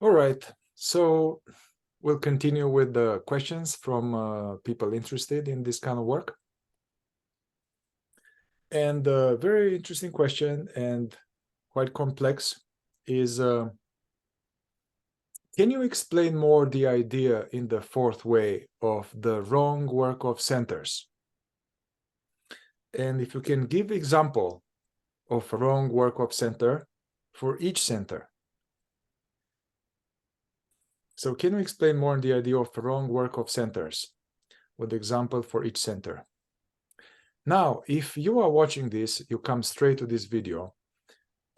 All right, so we'll continue with the questions from people interested in this kind of work. And a very interesting question and quite complex is, can you explain more the idea in the fourth way of the wrong work of centers? And if you can give example of wrong work of center for each center. So can you explain more on the idea of wrong work of centers with example for each center? Now, if you are watching this, you come straight to this video,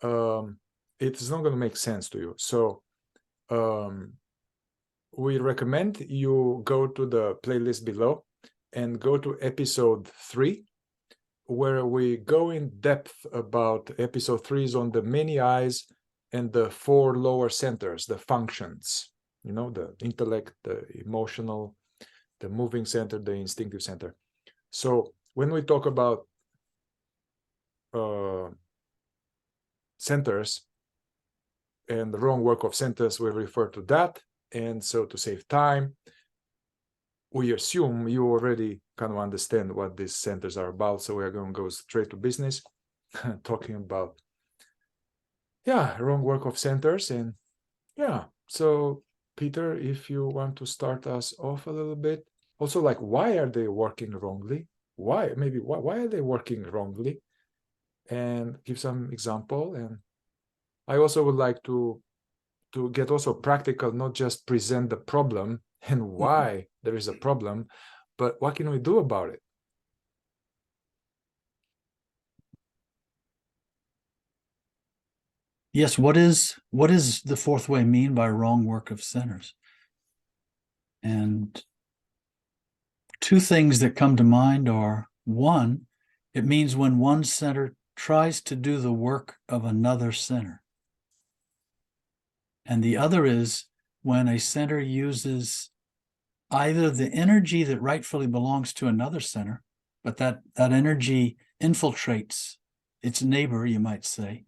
it's not going to make sense to you. So we recommend you go to the playlist below and go to episode 3, where we go in depth about episode 3 is on the many eyes and the 4 lower centers, the functions, you know, the intellect, the emotional, the moving center, the instinctive center. So when we talk about centers and the wrong work of centers, we refer to that. And so to save time, we assume you already kind of understand what these centers are about. So we're going to go straight to business, talking about, wrong work of centers. And so Peter, if you want to start us off a little bit, also like, why are they working wrongly? Why are they working wrongly? And give some example. And I also would like to get also practical, not just present the problem and why there is a problem, but what can we do about it? Yes, what is the fourth way mean by wrong work of centers? And two things that come to mind are, one, it means when one center tries to do the work of another center. And the other is when a center uses either the energy that rightfully belongs to another center, but that energy infiltrates its neighbor, you might say.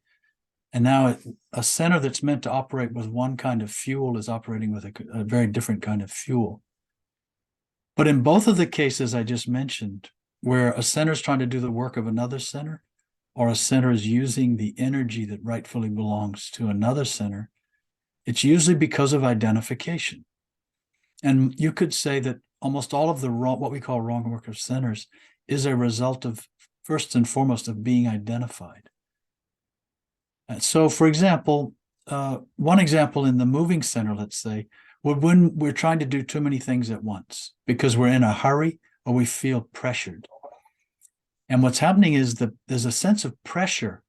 And now a center that's meant to operate with one kind of fuel is operating with a very different kind of fuel. But in both of the cases I just mentioned, where a center is trying to do the work of another center, or a center is using the energy that rightfully belongs to another center, it's usually because of identification. And you could say that almost all of the what we call wrong work of centers is a result of, first and foremost, of being identified. And so, for example, one example in the moving center, let's say, when we're trying to do too many things at once because we're in a hurry or we feel pressured. And what's happening is that there's a sense of pressure,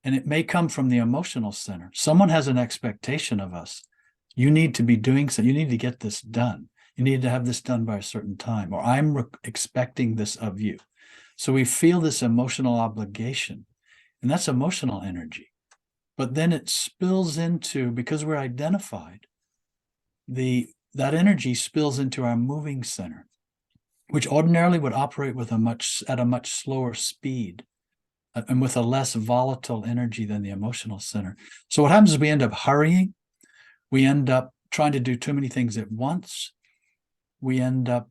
and it may come from the emotional center. Someone has an expectation of us. You need to be doing so. You need to get this done. You need to have this done by a certain time, or I'm expecting this of you. So we feel this emotional obligation, and that's emotional energy. But then it spills into, because we're identified, that energy spills into our moving center, which ordinarily would operate with at a much slower speed and with a less volatile energy than the emotional center. So what happens is we end up hurrying. We end up trying to do too many things at once. We end up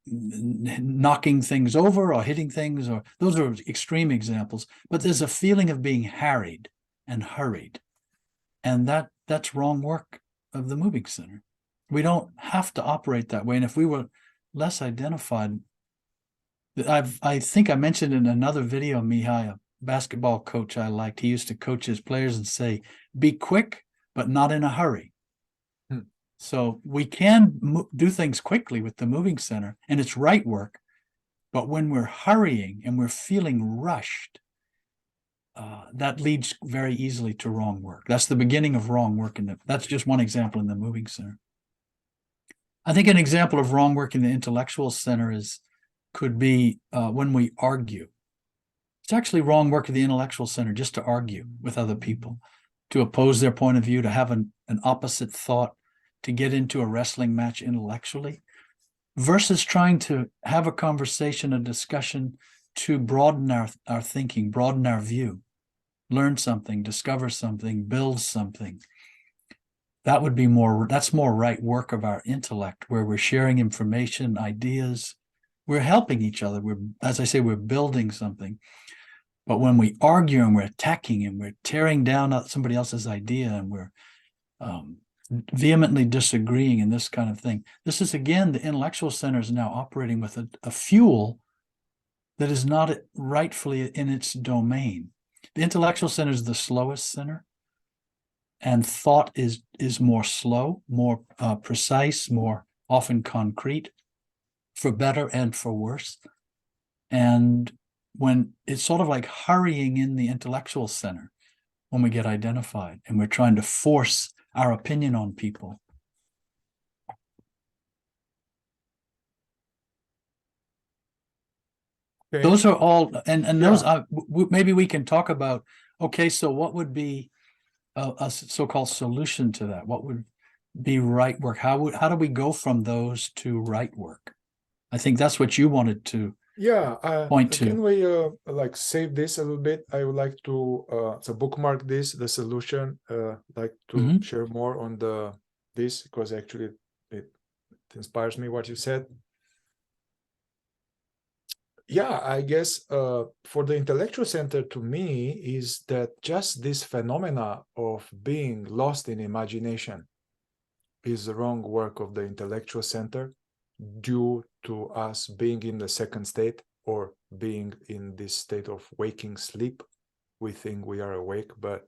knocking things over or hitting things, or those are extreme examples. But there's a feeling of being harried and hurried. And that's wrong work of the moving center. We don't have to operate that way. And if we were less identified, I think I mentioned in another video, Mihai, a basketball coach I liked, he used to coach his players and say, be quick, but not in a hurry. So we can do things quickly with the moving center, and it's right work. But when we're hurrying and we're feeling rushed, that leads very easily to wrong work. That's the beginning of wrong work. That's just one example in the moving center. I think an example of wrong work in the intellectual center could be when we argue. It's actually wrong work in the intellectual center just to argue with other people, to oppose their point of view, to have an opposite thought, to get into a wrestling match intellectually, versus trying to have a conversation, a discussion to broaden our thinking, broaden our view, learn something, discover something, build something. that would be more, that's more right work of our intellect, where we're sharing information, ideas, we're helping each other. We're, as I say, we're building something. But when we argue and we're attacking and we're tearing down somebody else's idea and we're vehemently disagreeing and this kind of thing, this is again, the intellectual center is now operating with a fuel that is not rightfully in its domain. The intellectual center is the slowest center, and thought is more slow, more precise, more often concrete, for better and for worse. And when it's sort of like hurrying in the intellectual center when we get identified and we're trying to force our opinion on people. Okay. Those are all, and Yeah. those are, maybe we can talk about, okay, so what would be a so-called solution to that? What would be right work? How do we go from those to right work? I think that's what you wanted to Yeah, point to. can we like save this a little bit? I would like to so bookmark this, the solution, like to share more on this, because actually it inspires me what you said. Yeah, I guess for the intellectual center, to me, is that just this phenomena of being lost in imagination is the wrong work of the intellectual center, due to us being in the second state, or being in this state of waking sleep. We think we are awake, but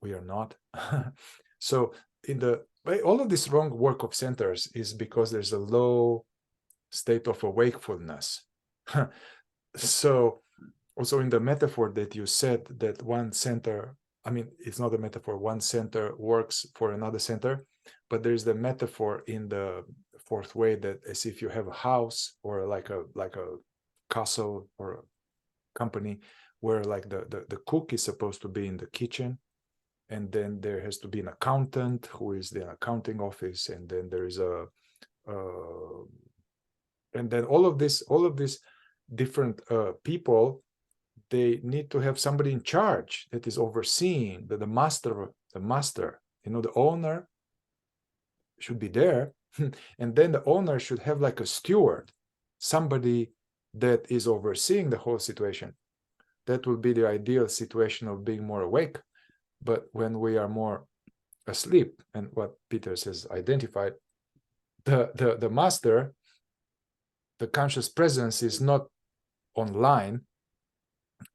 we are not. So all of this wrong work of centers is because there's a low state of awakefulness. So also in the metaphor that you said, that one center, I mean, it's not a metaphor, one center works for another center, but there's the metaphor in the fourth way that as if you have a house or like a castle or a company, where like the cook is supposed to be in the kitchen, and then there has to be an accountant who is the accounting office, and then there is and then all of these different people, they need to have somebody in charge that is overseeing, the master, the owner should be there. And then the owner should have like a steward, somebody that is overseeing the whole situation. That would be the ideal situation of being more awake. But when we are more asleep, and what Peter has identified, the master, the conscious presence, is not online,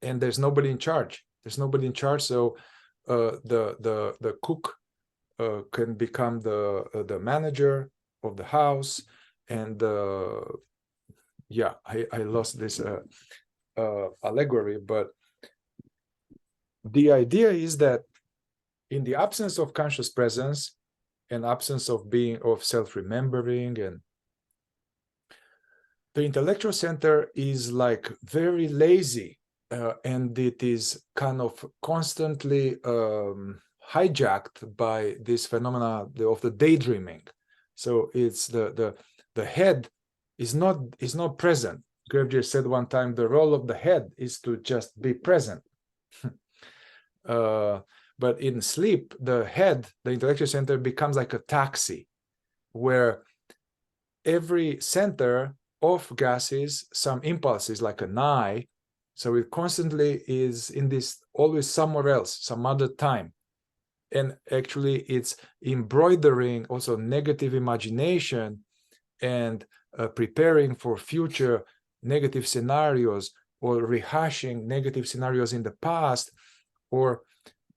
and there's nobody in charge. So the cook can become the manager of the house. And yeah, I lost this allegory, but the idea is that in the absence of conscious presence and absence of self-remembering, and the intellectual center is like very lazy, and it is kind of constantly hijacked by this phenomena of the daydreaming. So it's the head is not present. Gurdjieff said one time, the role of the head is to just be present. But in sleep, the head, the intellectual center, becomes like a taxi, where every center of gases some impulses, like an eye. So it constantly is in this, always somewhere else, some other time. And actually it's embroidering also negative imagination, and preparing for future negative scenarios, or rehashing negative scenarios in the past. Or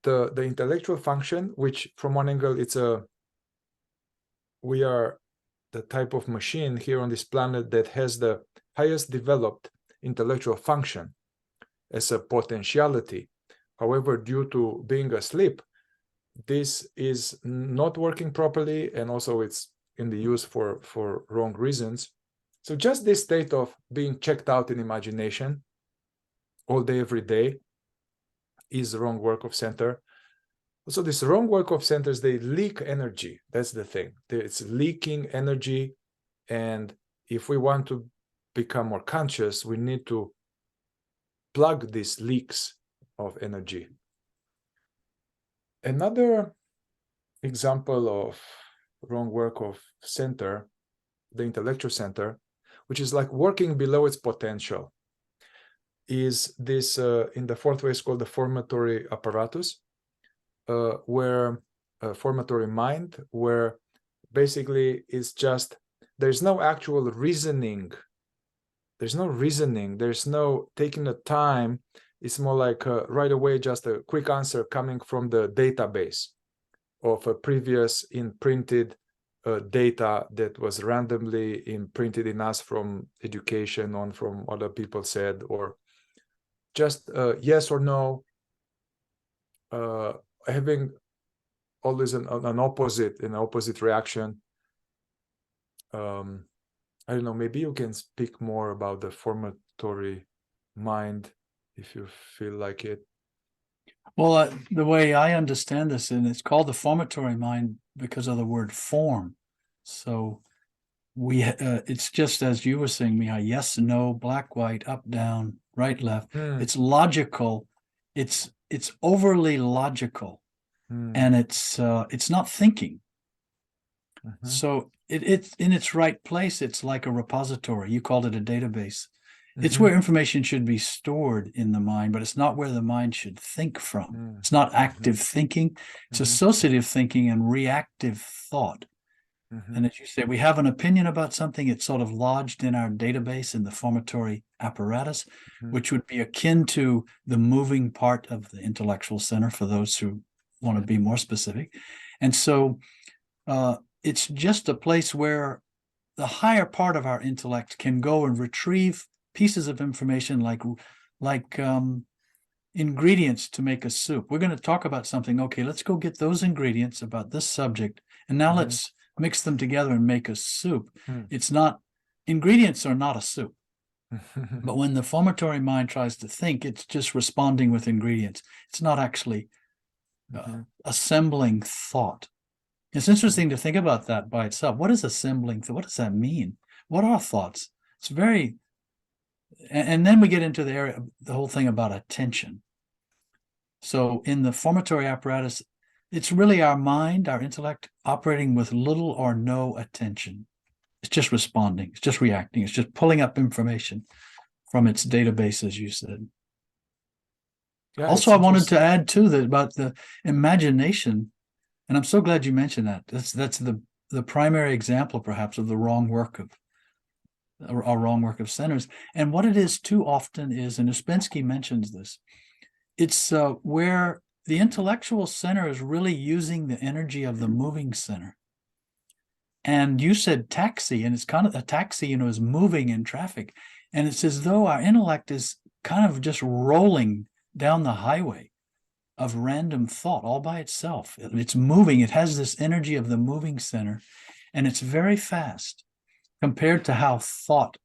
the intellectual function, which from one angle, we are the type of machine here on this planet that has the highest developed intellectual function as a potentiality. However, due to being asleep, this is not working properly, and also it's in the use for wrong reasons. So just this state of being checked out in imagination all day, every day, is the wrong work of center. So this wrong work of centers, they leak energy. That's the thing. It's leaking energy. And if we want to become more conscious, we need to plug these leaks of energy. Another example of wrong work of center, the intellectual center, which is like working below its potential, is this in the fourth way is called the formatory apparatus, where formatory mind, where basically it's just there's no actual reasoning. There's no reasoning. There's no taking the time. It's more like right away, just a quick answer coming from the database of a previous imprinted data that was randomly imprinted in us from education on from other people said, or just yes or no, having always an opposite reaction. I don't know, maybe you can speak more about the formatory mind if you feel like it. Well, the way I understand this, and it's called the formatory mind because of the word form. So it's just as you were saying, Mihai, yes, no, black, white, up, down, right, left. It's logical. It's overly logical, and it's not thinking. So it's in its right place. It's like a repository. You called it a database. It's where information should be stored in the mind, but it's not where the mind should think from. It's not active thinking. It's associative thinking and reactive thought. And as you say, we have an opinion about something. It's sort of lodged in our database in the formatory apparatus, which would be akin to the moving part of the intellectual center for those who want to be more specific. And so it's just a place where the higher part of our intellect can go and retrieve pieces of information like ingredients to make a soup. We're going to talk about something. Okay, let's go get those ingredients about this subject, and now let's mix them together and make a soup. It's not, ingredients are not a soup. But when the formatory mind tries to think, it's just responding with ingredients. It's not actually assembling thought. It's interesting to think about that by itself. What is assembling? What does that mean? What are thoughts? It's very, and then we get into the area, the whole thing about attention. So in the formatory apparatus, it's really our mind, our intellect, operating with little or no attention. It's just responding. It's just reacting. It's just pulling up information from its database, as you said. Yeah, also, I wanted to add too that about the imagination, and I'm so glad you mentioned that. That's the primary example, perhaps, of the wrong work of centers. And what it is too often is, and Ouspensky mentions this, it's where the intellectual center is really using the energy of the moving center. And you said taxi, and it's kind of a taxi, is moving in traffic. And it's as though our intellect is kind of just rolling down the highway of random thought all by itself. It's moving. It has this energy of the moving center, and it's very fast compared to how thought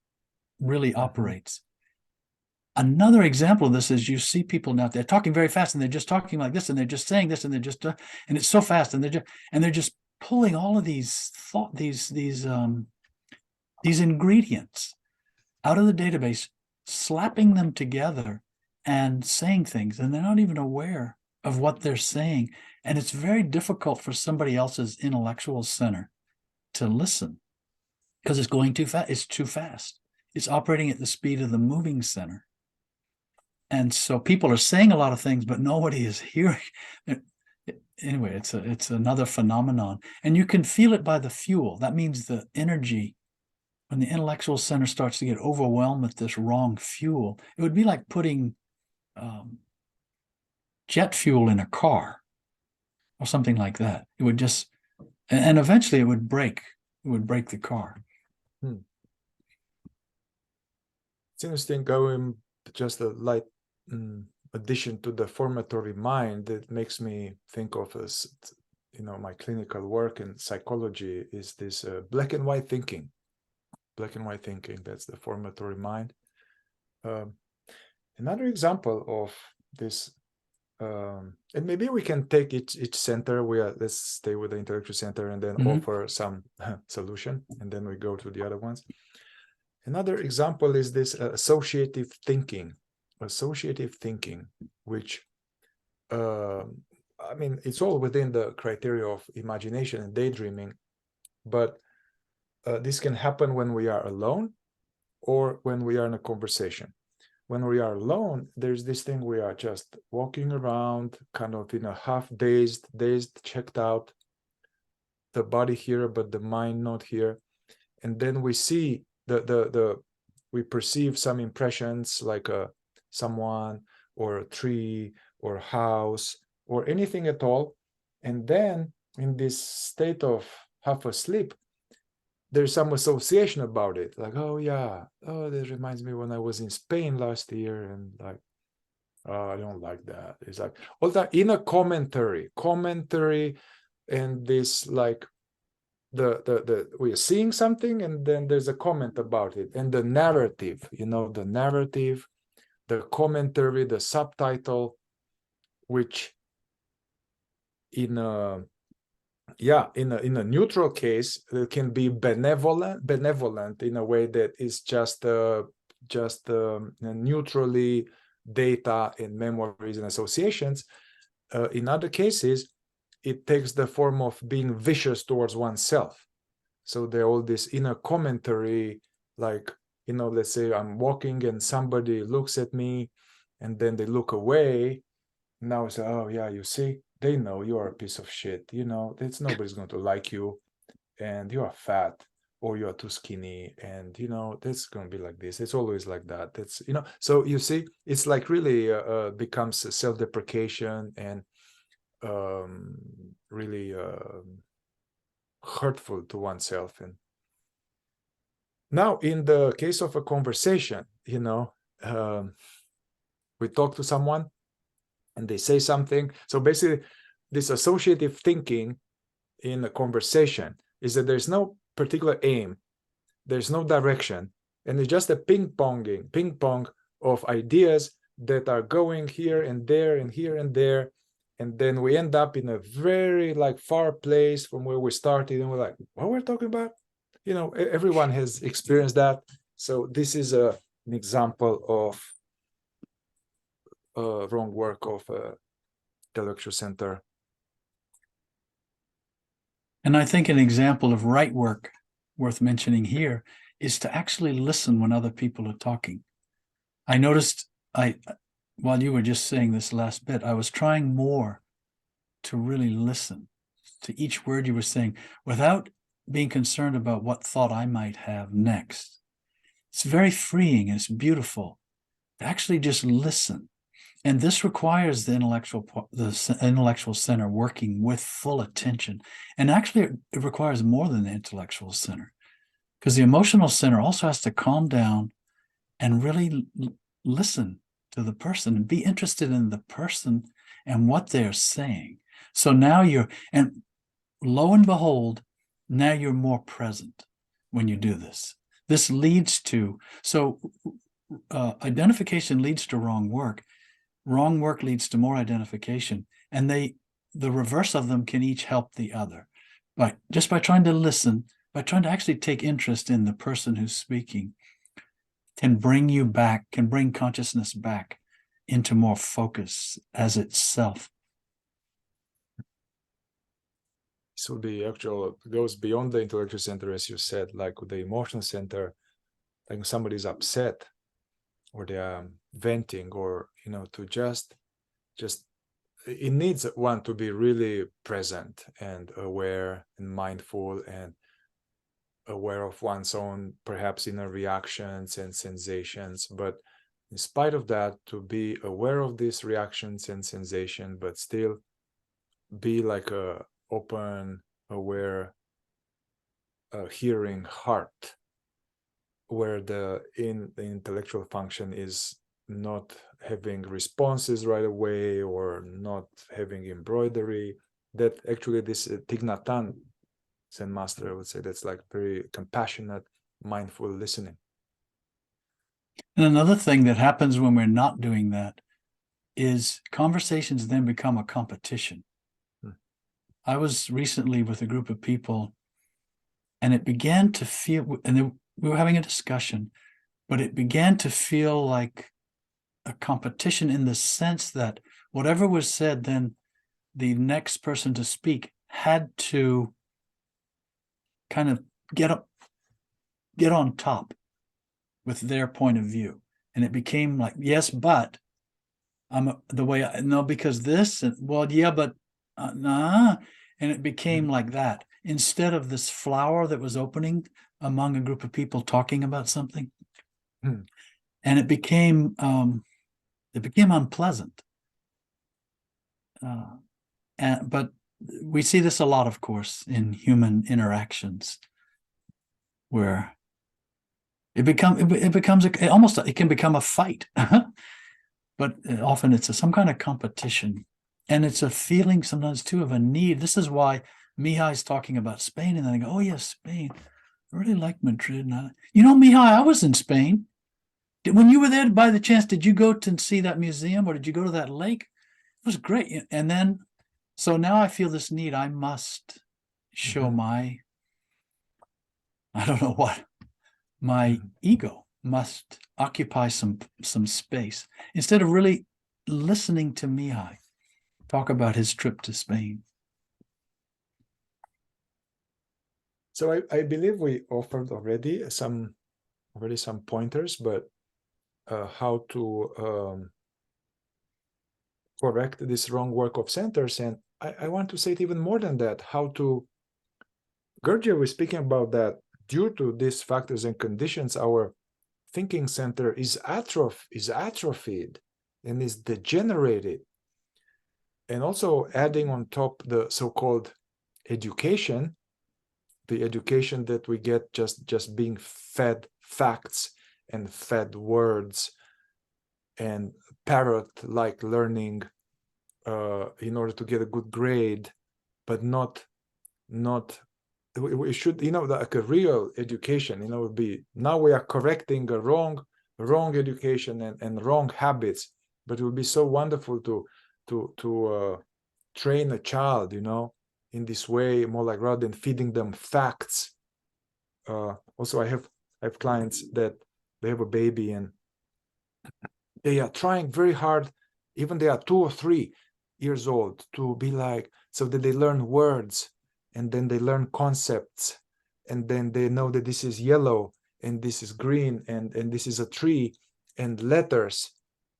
really operates. Another example of this is you see people now, they're talking very fast, and they're just talking like this, and they're just saying this, and they're just, and it's so fast, and they're just pulling all of these ingredients out of the database, slapping them together and saying things, and they're not even aware of what they're saying. And it's very difficult for somebody else's intellectual center to listen because it's going too fast. It's too fast. It's operating at the speed of the moving center. And so people are saying a lot of things, but nobody is hearing. Anyway, it's another phenomenon. And you can feel it by the fuel. That means the energy, when the intellectual center starts to get overwhelmed with this wrong fuel, it would be like putting jet fuel in a car or something like that. It would just, and eventually it would break. It would break the car. It's interesting going just a light addition to the formatory mind that makes me think of as, my clinical work in psychology is this black and white thinking. Black and white thinking, that's the formatory mind. Another example of this, and maybe we can take each center. Let's stay with the intellectual center and then offer some solution, and then we go to the other ones. Another example is this associative thinking, which I mean, it's all within the criteria of imagination and daydreaming, but this can happen when we are alone or when we are in a conversation. When we are alone, there's this thing, we are just walking around, kind of in a half dazed, checked out, the body here, but the mind not here. And then we see we perceive some impressions like someone or a tree or a house or anything at all. And then in this state of half asleep, there's some association about it, like, oh yeah, oh, this reminds me when I was in Spain last year, and like, oh, I don't like that. It's like all that in a commentary, and this like the we are seeing something, and then there's a comment about it, and the narrative, the narrative, the commentary, the subtitle, which in a in a neutral case, it can be benevolent in a way that is just neutrally data and memories and associations. In other cases, it takes the form of being vicious towards oneself. So there all this inner commentary, like, let's say I'm walking and somebody looks at me and then they look away. Now it's, oh yeah, you see, they know you are a piece of shit. It's nobody's going to like you, and you are fat, or you are too skinny, and that's going to be like this. It's always like that. That's So you see, it's like really becomes self-deprecation and really hurtful to oneself. And now, in the case of a conversation, we talk to someone and they say something. So basically, this associative thinking in a conversation is that there's no particular aim, there's no direction, and it's just a ping pong of ideas that are going here and there and here and there, and then we end up in a very far place from where we started, and we're like, what we're talking about? Everyone has experienced that. So this is an example of wrong work of intellectual center. And I think an example of right work worth mentioning here is to actually listen when other people are talking. I noticed while you were just saying this last bit, I was trying more to really listen to each word you were saying without being concerned about what thought I might have next. It's very freeing and it's beautiful to actually just listen. And this requires the intellectual center working with full attention. And actually, it requires more than the intellectual center, because the emotional center also has to calm down and really listen to the person and be interested in the person and what they're saying. So now and lo and behold, now you're more present when you do this. This leads to, identification leads to wrong work. Wrong work leads to more identification, and the reverse of them can each help the other. But just by trying to listen, by trying to actually take interest in the person who's speaking, can bring consciousness back into more focus as itself. So the actual goes beyond the intellectual center, as you said, like with the emotional center, like somebody's upset or they are venting, or to just it needs one to be really present and aware and mindful and aware of one's own perhaps inner reactions and sensations, but in spite of that, to be aware of these reactions and sensation, but still be like a open, aware, hearing heart, where the intellectual function is not having responses right away or not having embroidery. That actually this Thich Nhat Hanh, Zen master, I would say, that's like very compassionate, mindful listening. And another thing that happens when we're not doing that is conversations then become a competition. I was recently with a group of people, and it began to feel, and we were having a discussion, but it began to feel like a competition in the sense that whatever was said then the next person to speak had to kind of get on top with their point of view. And it became like, yes, but because this, and well, yeah, but nah. And it became like that. Instead of this flower that was opening among a group of people talking about something. And it became unpleasant. But we see this a lot, of course, in human interactions, where it can become a fight, but often it's some kind of competition, and it's a feeling sometimes too of a need. This is why Mihai's talking about Spain, and then I go, oh yes, Spain. I really like Madrid. Mihai, I was in Spain. When you were there, by the chance, did you go to see that museum, or did you go to that lake? It was great. And then, so now I feel this need. I must show my ego must occupy some space, instead of really listening to Mihai talk about his trip to Spain. So I believe we offered already some pointers, but how to correct this wrong work of centers. And I want to say it even more than that, how to, Gurdjieff was speaking about that due to these factors and conditions, our thinking center is atrophied and is degenerated. And also adding on top the so-called education, the education that we get just being fed facts and fed words and parrot-like learning in order to get a good grade, but not we should, like a real education, would be, now we are correcting a wrong education and wrong habits, but it would be so wonderful to train a child, in this way, more like, rather than feeding them facts. Also, I have clients that they have a baby and they are trying very hard, even they are 2 or 3 years old, to be like, so that they learn words, and then they learn concepts, and then they know that this is yellow and this is green and this is a tree and letters,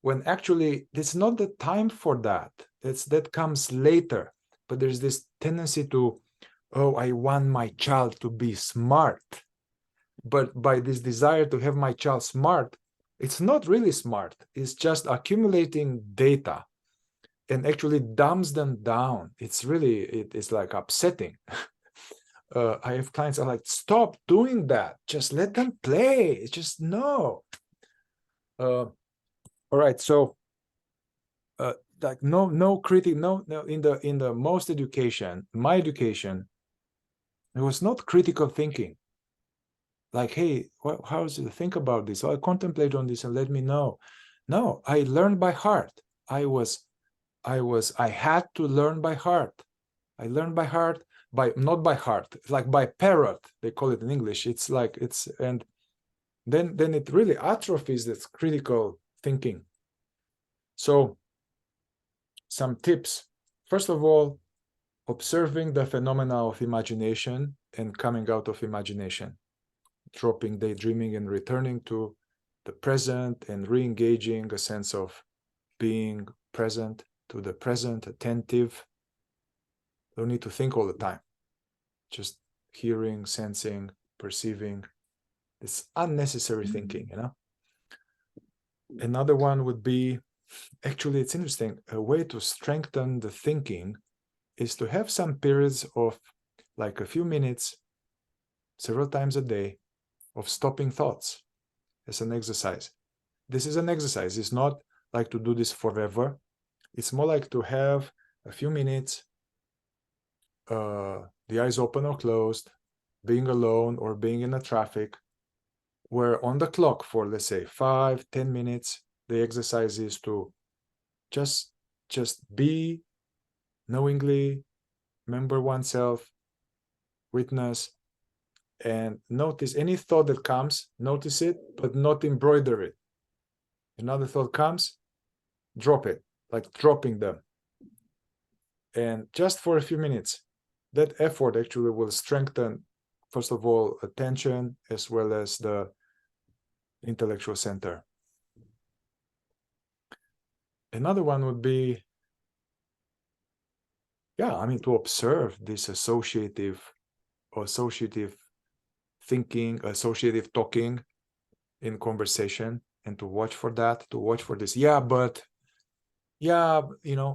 when actually it's not the time for that. That comes later. But there's this tendency to, oh, I want my child to be smart. But by this desire to have my child smart, it's not really smart. It's just accumulating data and actually dumbs them down. It's like upsetting. I have clients that are like, stop doing that. Just let them play. It's just no. All right. So, like no critic, no. In the most education, my education, it was not critical thinking. Like, hey, how does it think about this? So I contemplate on this and let me know. No, I learned by heart. I had to learn by heart. I learned by heart, not by heart, like by parrot, they call it in English. And then it really atrophies this critical thinking. So some tips. First of all, observing the phenomena of imagination and coming out of imagination, dropping daydreaming and returning to the present and re-engaging a sense of being present to the present, attentive. Don't need to think all the time. Just hearing, sensing, perceiving. It's unnecessary thinking, Another one would be, actually, it's interesting, a way to strengthen the thinking is to have some periods of like a few minutes, several times a day, of stopping thoughts as an exercise. This is an exercise. It's not like to do this forever. It's more like to have a few minutes, the eyes open or closed, being alone or being in a traffic, where on the clock for, let's say, 5-10 minutes, the exercise is to just be, knowingly remember oneself, witness, and notice any thought that comes, notice it, but not embroider it. Another thought comes, drop it, like dropping them. And just for a few minutes, that effort actually will strengthen, first of all, attention as well as the intellectual center. Another one would be, to observe this associative thinking, associative talking in conversation, and to watch for that, to watch for this,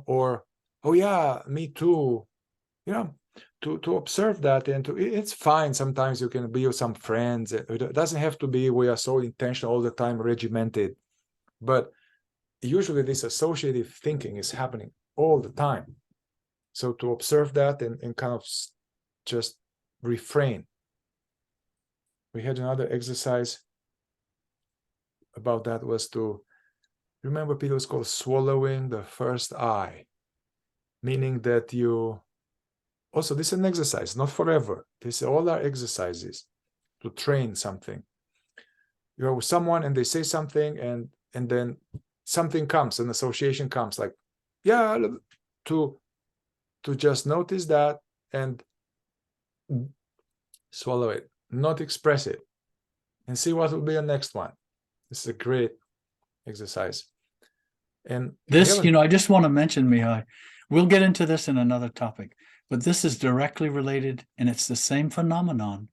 or, oh yeah, me too, to observe that, and it's fine. Sometimes you can be with some friends. It doesn't have to be we are so intentional all the time, regimented, but usually this associative thinking is happening all the time. So to observe that and kind of just refrain. We had another exercise about that, was to remember, Peter, was called swallowing the first I, meaning that you also, this is an exercise, not forever. These all are exercises to train something. You're with someone and they say something, and then something comes, an association comes, like, to just notice that and swallow it, not express it, and see what will be the next one. This is a great exercise. And this, I just want to mention, Mihai, we'll get into this in another topic, but this is directly related, and it's the same phenomenon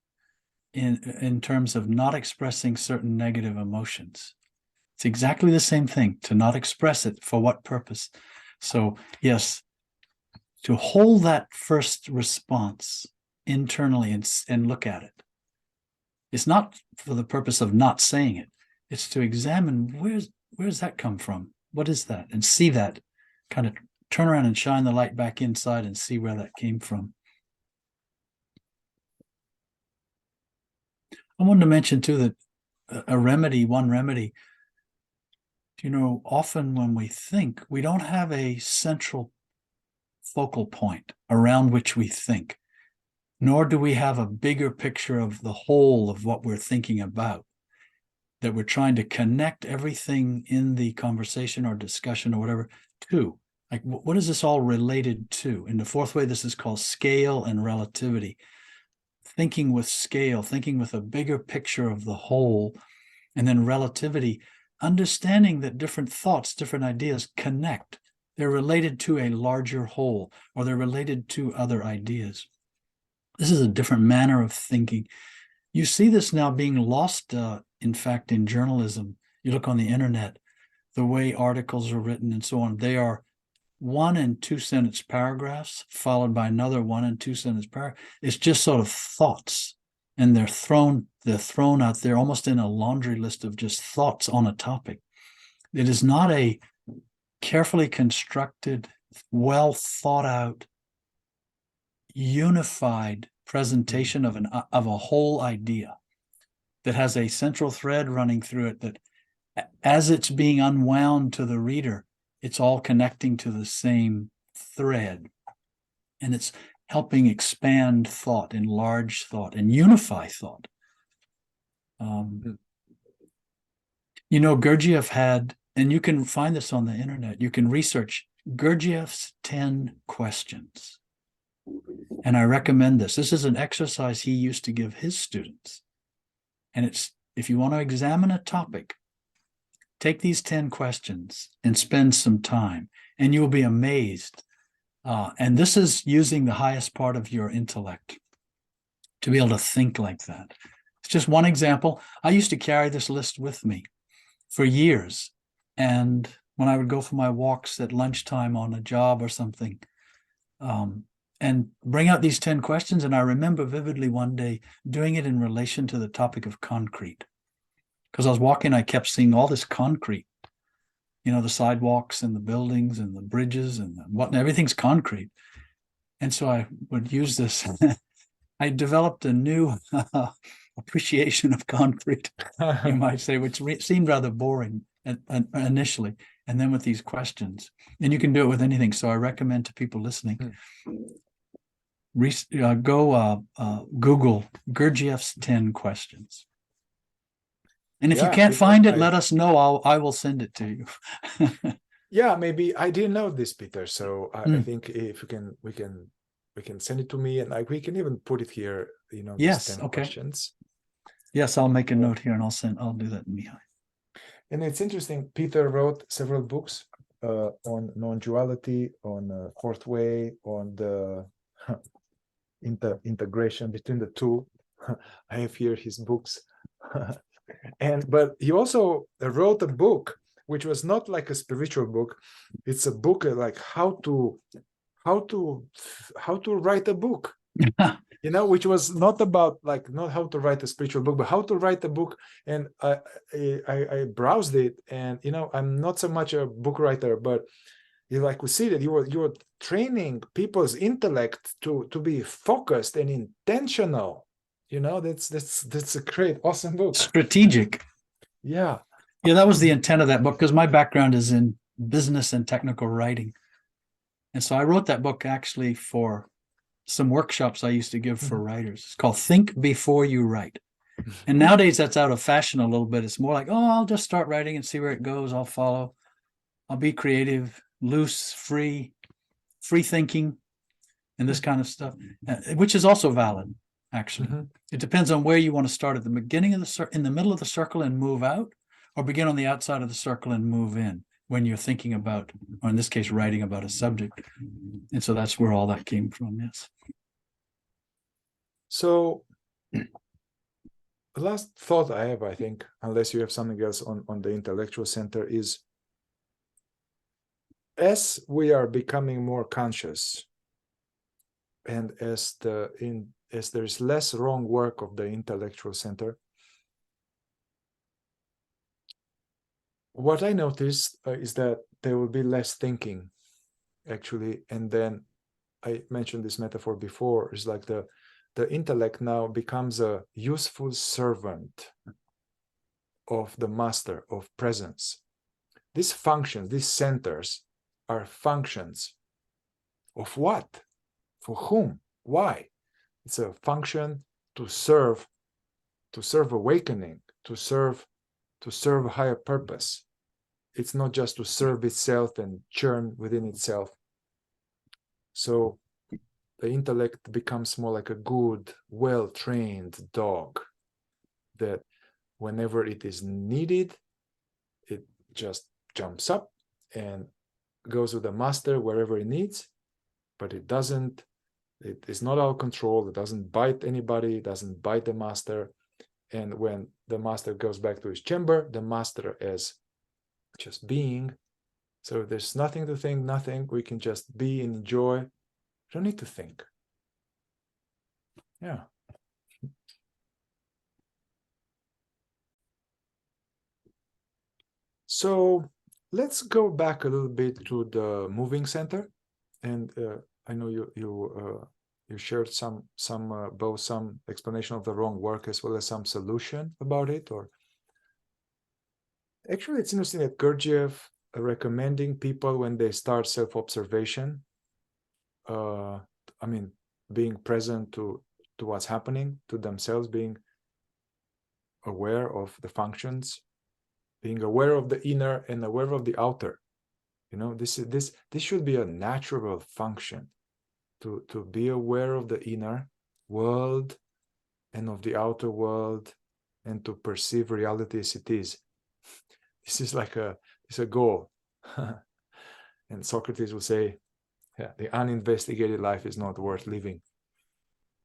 in terms of not expressing certain negative emotions. It's exactly the same thing, to not express it. For what purpose? So yes, to hold that first response internally and look at it. It's not for the purpose of not saying it. It's to examine where's that come from? What is that? And see that, kind of turn around and shine the light back inside and see where that came from. I wanted to mention too that one remedy, often when we think, we don't have a central focal point around which we think, nor do we have a bigger picture of the whole of what we're thinking about, that we're trying to connect everything in the conversation or discussion or whatever to. Like, what is this all related to? In the fourth way, this is called scale and relativity. Thinking with scale, thinking with a bigger picture of the whole, and then relativity, understanding that different thoughts, different ideas connect. They're related to a larger whole, or they're related to other ideas. This is a different manner of thinking. You see this now being lost, in fact, in journalism. You look on the internet, the way articles are written and so on, they are 1 and 2 sentence paragraphs followed by another 1 and 2 sentence paragraph. It's just sort of thoughts, and they're thrown out there almost in a laundry list of just thoughts on a topic. It is not a carefully constructed, well thought out, unified presentation of a whole idea that has a central thread running through it, that as it's being unwound to the reader, it's all connecting to the same thread, and it's helping expand thought, enlarge thought, and unify thought. Gurdjieff had, and you can find this on the internet, you can research Gurdjieff's 10 questions. And I recommend this. This is an exercise he used to give his students. And it's, if you want to examine a topic, take these 10 questions and spend some time, and you'll be amazed. And this is using the highest part of your intellect to be able to think like that. It's just one example. I used to carry this list with me for years. And when I would go for my walks at lunchtime on a job or something, and bring out these 10 questions. And I remember vividly one day doing it in relation to the topic of concrete. Because I was walking, I kept seeing all this concrete, the sidewalks and the buildings and the bridges and everything's concrete. And so I would use this. I developed a new appreciation of concrete, you might say, which seemed rather boring initially. And then with these questions, and you can do it with anything. So I recommend to people listening, go Google Gurdjieff's 10 questions. And if you can't find it, let us know. I will send it to you. Yeah, maybe I didn't know this, Peter. So I Mm. think if we can send it to me, and like we can even put it here. These Yes. 10 Okay. questions. Yes, I'll make a note here and I'll do that, Mihai. And it's interesting. Peter wrote several books on non-duality, on fourth way, on the integration between the two. I have here his books, but he also wrote a book which was not like a spiritual book. It's a book like how to write a book. Which was not about like not how to write a spiritual book, but how to write a book. And I browsed it, and I'm not so much a book writer, but I could see that you were training people's intellect to be focused and intentional. That's a great, awesome book. Strategic. Yeah. Yeah, that was the intent of that book, because my background is in business and technical writing. And so I wrote that book actually for some workshops I used to give for writers. It's called Think Before You Write. And nowadays that's out of fashion a little bit. It's more like, oh, I'll just start writing and see where it goes. I'll follow. I'll be creative, loose, free thinking, and this kind of stuff, which is also valid, actually. It depends on where you want to start, at the beginning of in the middle of the circle and move out, or begin on the outside of the circle and move in when you're thinking about, or in this case, writing about a subject. And so that's where all that came from, yes. So the last thought I have, I think, unless you have something else on the intellectual center, is as we are becoming more conscious, and as there is less wrong work of the intellectual center, what I noticed is that there will be less thinking, actually. And then I mentioned this metaphor before, is like the intellect now becomes a useful servant of the master of presence. These functions, these centers, are functions of what? For whom? Why? It's a function to serve awakening, to serve a higher purpose. It's not just to serve itself and churn within itself. So the intellect becomes more like a good, well-trained dog that whenever it is needed, it just jumps up and goes with the master wherever it needs, but it is not out of control. It doesn't bite anybody, it doesn't bite the master. And when the master goes back to his chamber, the master is just being. So there's nothing to think, nothing. We can just be and enjoy. We don't need to think. Yeah. So let's go back a little bit to the moving center. And I know you shared both some explanation of the wrong work as well as some solution about it. Or actually, it's interesting that Gurdjieff recommending people when they start self-observation, being present to what's happening to themselves, being aware of the functions, being aware of the inner and aware of the outer. This should be a natural function, to be aware of the inner world and of the outer world, and to perceive reality as it is. This is like it's a goal. And Socrates would say, yeah, the uninvestigated life is not worth living.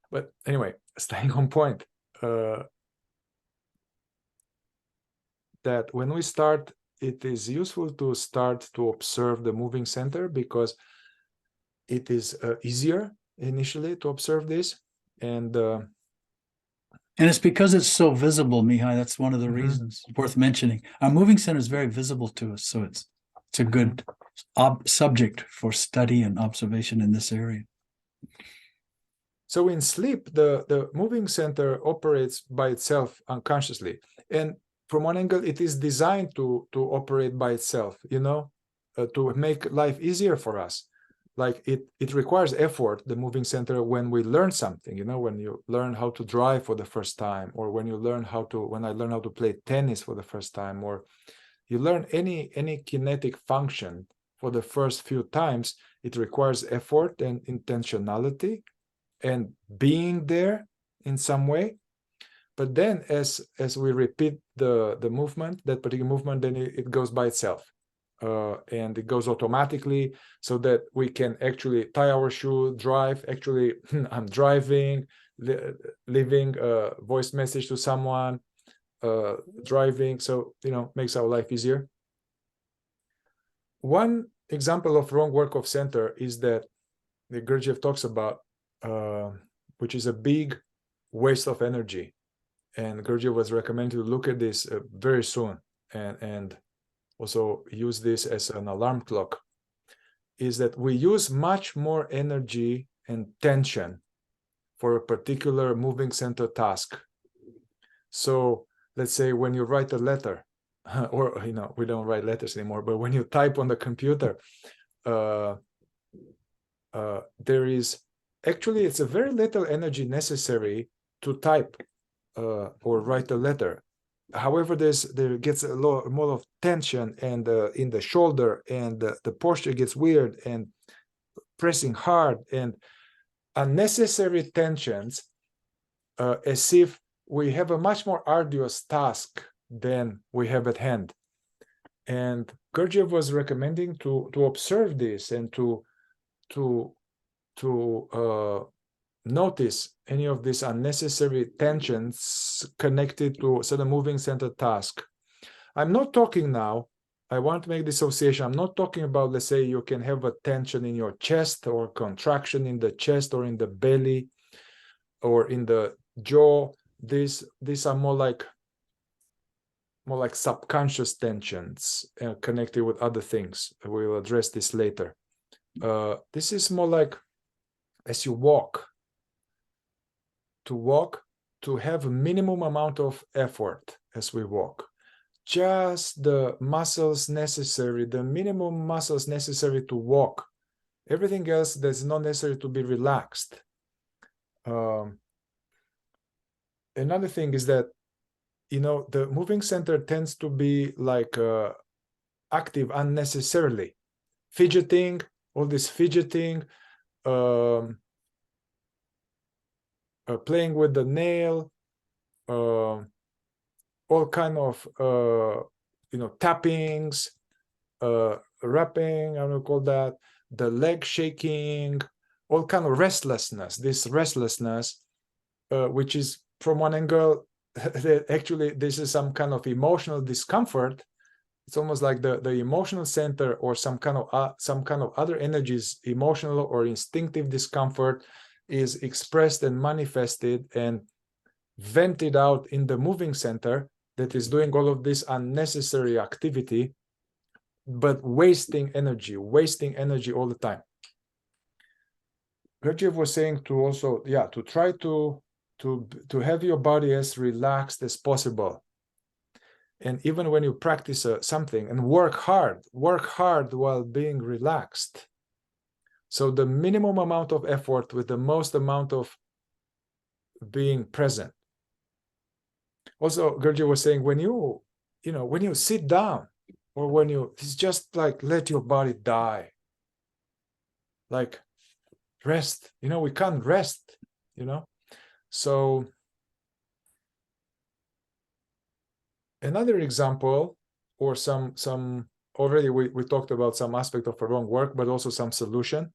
But anyway, staying on point, that when we start, it is useful to start to observe the moving center, because it is easier initially to observe this. And it's because it's so visible, Mihai. That's one of the reasons worth mentioning. Our moving center is very visible to us, so it's a good subject for study and observation in this area. So in sleep, the moving center operates by itself unconsciously, and from one angle, it is designed to operate by itself, to make life easier for us. Like it requires effort, the moving center, when we learn something, when you learn how to drive for the first time, or when I learn how to play tennis for the first time, or you learn any kinetic function for the first few times, it requires effort and intentionality and being there in some way. But then as we repeat the movement, that particular movement, then it goes by itself. And it goes automatically, so that we can actually tie our shoe, drive. Actually, I'm driving, leaving a voice message to someone, driving. So, makes our life easier. One example of wrong work of center is that the Gurdjieff talks about, which is a big waste of energy. And Gurdjieff was recommended to look at this very soon, and also use this as an alarm clock, is that we use much more energy and tension for a particular moving center task. So let's say when you write a letter, or we don't write letters anymore, but when you type on the computer, there is actually, it's a very little energy necessary to type or write a letter. However, there gets a lot more of tension and in the shoulder, and the posture gets weird and pressing hard and unnecessary tensions, as if we have a much more arduous task than we have at hand. And Gurdjieff was recommending to observe this and to notice any of these unnecessary tensions connected to certain moving center task. I'm not talking now, I want to make this association, I'm not talking about, let's say, you can have a tension in your chest or contraction in the chest or in the belly or in the jaw. These are more like subconscious tensions connected with other things. We'll address this later. This is more like as you walk, to have a minimum amount of effort as we walk. Just the muscles necessary, the minimum muscles necessary to walk. Everything else that's not necessary to be relaxed. Another thing is that, the moving center tends to be like active unnecessarily. Fidgeting, all this fidgeting, playing with the nail, all kind of tappings, rapping, I don't call that, the leg shaking, all kind of restlessness. This restlessness, which is from one angle that actually this is some kind of emotional discomfort. It's almost like the emotional center or some kind of other energies, emotional or instinctive discomfort, is expressed and manifested and vented out in the moving center that is doing all of this unnecessary activity, but wasting energy all the time. Gurdjieff was saying to also, to try to have your body as relaxed as possible. And even when you practice something, and work hard while being relaxed. So the minimum amount of effort with the most amount of being present. Also, Gurdjieff was saying, when you sit down, or it's just like let your body die. Like rest, we can't rest, So another example, or some already we talked about some aspect of a wrong work, but also some solution,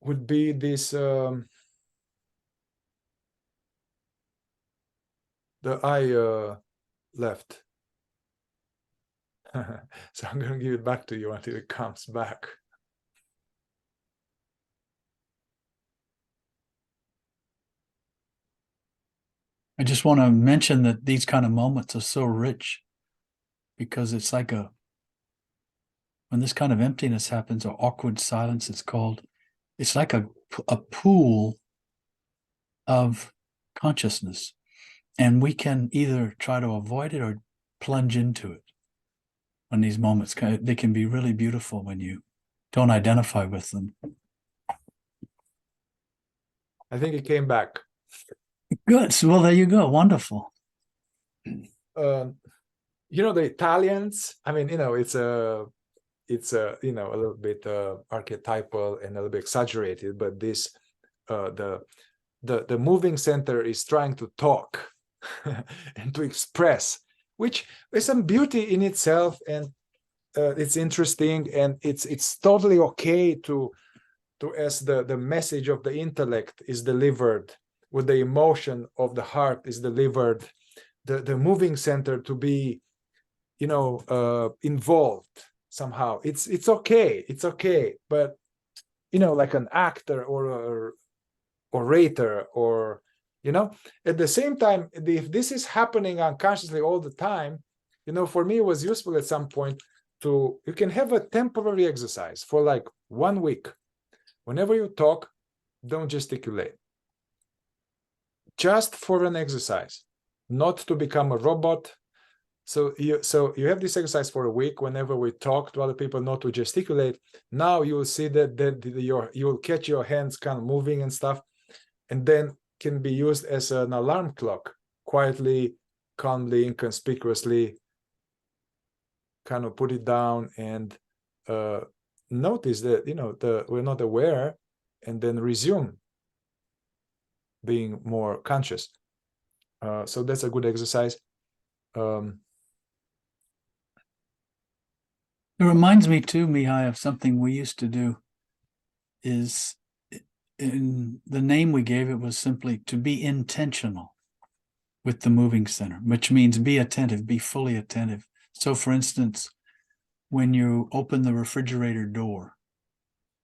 would be this the eye left. So I'm going to give it back to you until it comes back. I just want to mention that these kind of moments are so rich, because it's like when this kind of emptiness happens, or awkward silence, it's called, it's like a pool of consciousness. And we can either try to avoid it or plunge into it. When these moments, they can be really beautiful when you don't identify with them. I think it came back. Good. So, well, there you go. Wonderful. the Italians, I mean, it's a a little bit archetypal and a little bit exaggerated, but this the moving center is trying to talk and to express, which is some beauty in itself, and it's interesting, and it's totally okay to as the message of the intellect is delivered, with the emotion of the heart is delivered, the moving center to be involved somehow. It's okay, but like an actor or orator, or at the same time, if this is happening unconsciously all the time, for me it was useful at some point you can have a temporary exercise for like 1 week. Whenever you talk, don't gesticulate, just for an exercise, not to become a robot. So you have this exercise for a week. Whenever we talk to other people, not to gesticulate. Now you will see that you will catch your hands kind of moving and stuff, and then can be used as an alarm clock, quietly, calmly, inconspicuously, kind of put it down and notice that we're not aware, and then resume being more conscious. So that's a good exercise. It reminds me too, Mihai, of something we used to do. Is in the name we gave it was simply to be intentional with the moving center, which means be attentive, be fully attentive. So for instance, when you open the refrigerator door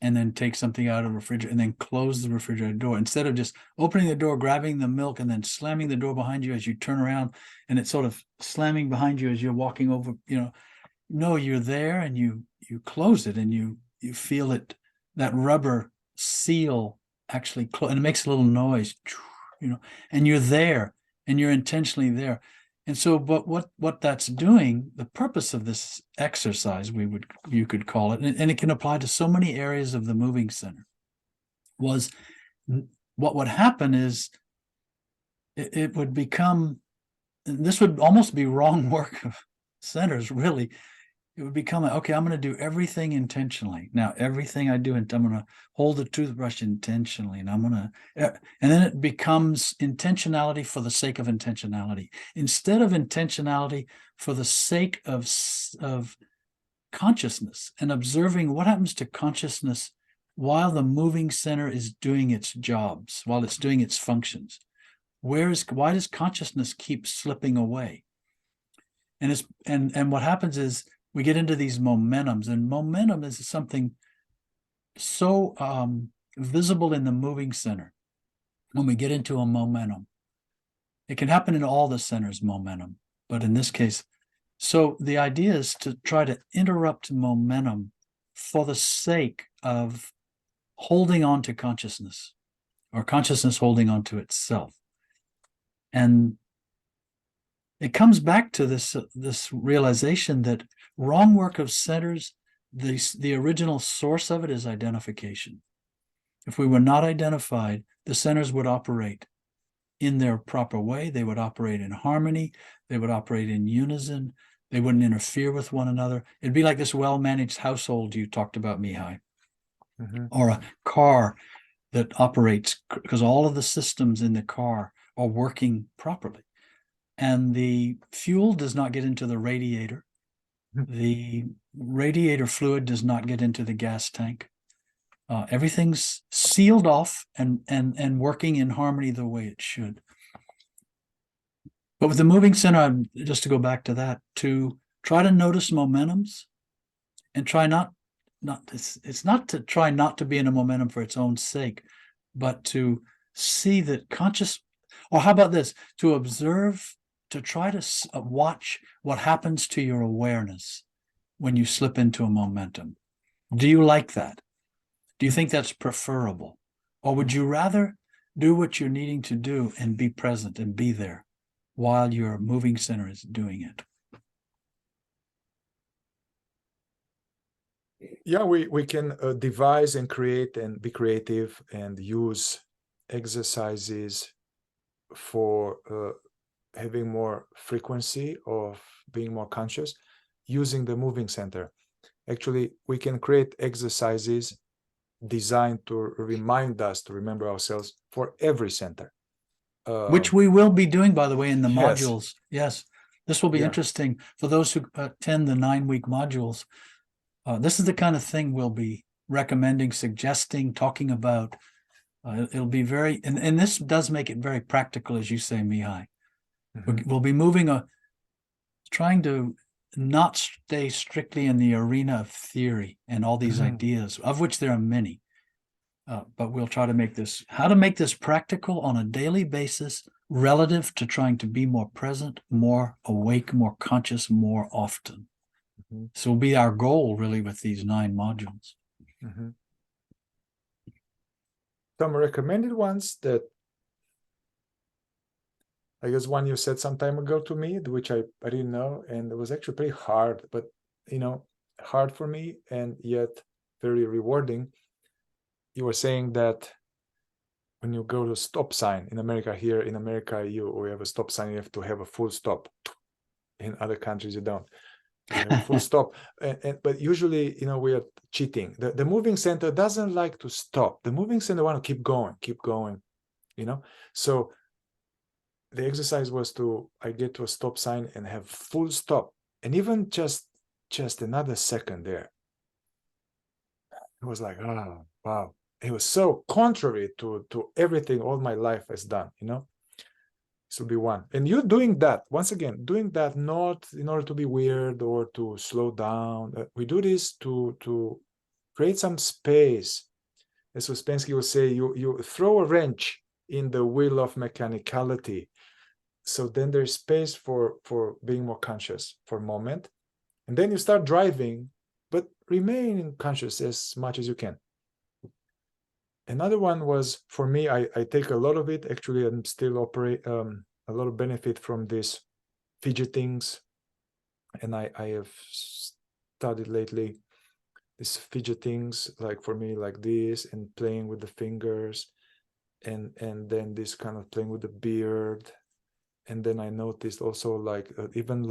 and then take something out of the refrigerator and then close the refrigerator door, instead of just opening the door, grabbing the milk, and then slamming the door behind you as you turn around, and it's sort of slamming behind you as you're walking over, no, you're there, and you close it, and you feel it, that rubber seal actually close, and it makes a little noise, and you're there, and you're intentionally there. And so, but what that's doing, the purpose of this exercise, you could call it, and it can apply to so many areas of the moving center, was what would happen is it would become, this would almost be wrong work of centers, really. It would become okay, I'm going to do everything intentionally. Now, everything I do, I'm going to hold the toothbrush intentionally, and and then it becomes intentionality for the sake of intentionality, instead of intentionality for the sake of consciousness and observing what happens to consciousness while the moving center is doing its jobs, while it's doing its functions. Why does consciousness keep slipping away? And what happens is, we get into these momentums, and momentum is something so visible in the moving center. When we get into a momentum, it can happen in all the centers, momentum, but in this case, so the idea is to try to interrupt momentum for the sake of holding on to consciousness, or consciousness holding on to itself. And it comes back to this realization that wrong work of centers, the original source of it is identification. If we were not identified, the centers would operate in their proper way. They would operate in harmony. They would operate in unison. They wouldn't interfere with one another. It'd be like this well-managed household you talked about, Mihai, or a car that operates because all of the systems in the car are working properly. And the fuel does not get into the radiator. The radiator fluid does not get into the gas tank. Everything's sealed off and working in harmony the way it should. But with the moving center, just to go back to that, to try to notice momentums and try it's not to try not to be in a momentum for its own sake, but to see that or how about this, to observe, to try to watch what happens to your awareness when you slip into a momentum. Do you like that? Do you think that's preferable? Or would you rather do what you're needing to do and be present and be there while your moving center is doing it? Yeah, we can devise and create and be creative and use exercises for having more frequency of being more conscious using the moving center. Actually, we can create exercises designed to remind us to remember ourselves for every center. Which we will be doing, by the way, in the Yes. modules. Yes. This will be Yeah. interesting for those who attend the 9-week modules. This is the kind of thing we'll be recommending, suggesting, talking about. It'll be very, and this does make it very practical, as you say, Mihai. We'll be trying to not stay strictly in the arena of theory and all these ideas, of which there are many. But we'll try to make this practical on a daily basis, relative to trying to be more present, more awake, more conscious, more often. So will be our goal really with these 9 modules. Some recommended ones that I guess one you said some time ago to me, which I didn't know, and it was actually pretty hard, but hard for me and yet very rewarding. You were saying that when you go to a stop sign in America, we have a stop sign, you have to have a full stop. In other countries, you don't. You have a full stop. But usually, we are cheating. The moving center doesn't like to stop. The moving center want to keep going, So the exercise was I get to a stop sign and have full stop. And even just another second there. It was like, oh, wow. It was so contrary to everything all my life has done, This will be one. And you doing that, once again, not in order to be weird or to slow down. We do this to create some space. As Ouspensky will say, you throw a wrench in the wheel of mechanicality. So then there's space for being more conscious for a moment. And then you start driving, but remain conscious as much as you can. Another one was, for me, I take a lot of it. Actually, I'm still operate a lot of benefit from these fidgetings. And I have studied lately these fidgetings, like for me, like this, and playing with the fingers, and then this kind of playing with the beard. And then I noticed also even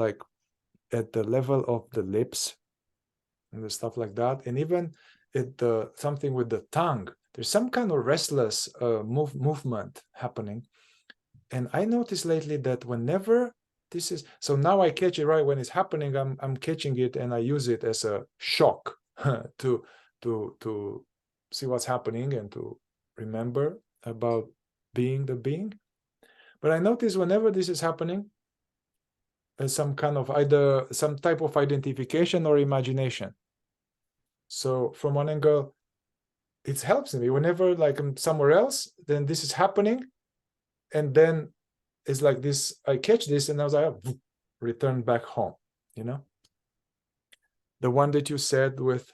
at the level of the lips and the stuff like that. And even at something with the tongue, there's some kind of restless movement happening. And I noticed lately that whenever this is, so now I catch it right when it's happening, I'm catching it and I use it as a shock to see what's happening and to remember about being the being. But I notice whenever this is happening, some kind of either some type of identification or imagination. So from one angle, it helps me whenever I'm somewhere else, then this is happening. And then it's like this, I catch this and I was like, return back home, The one that you said with,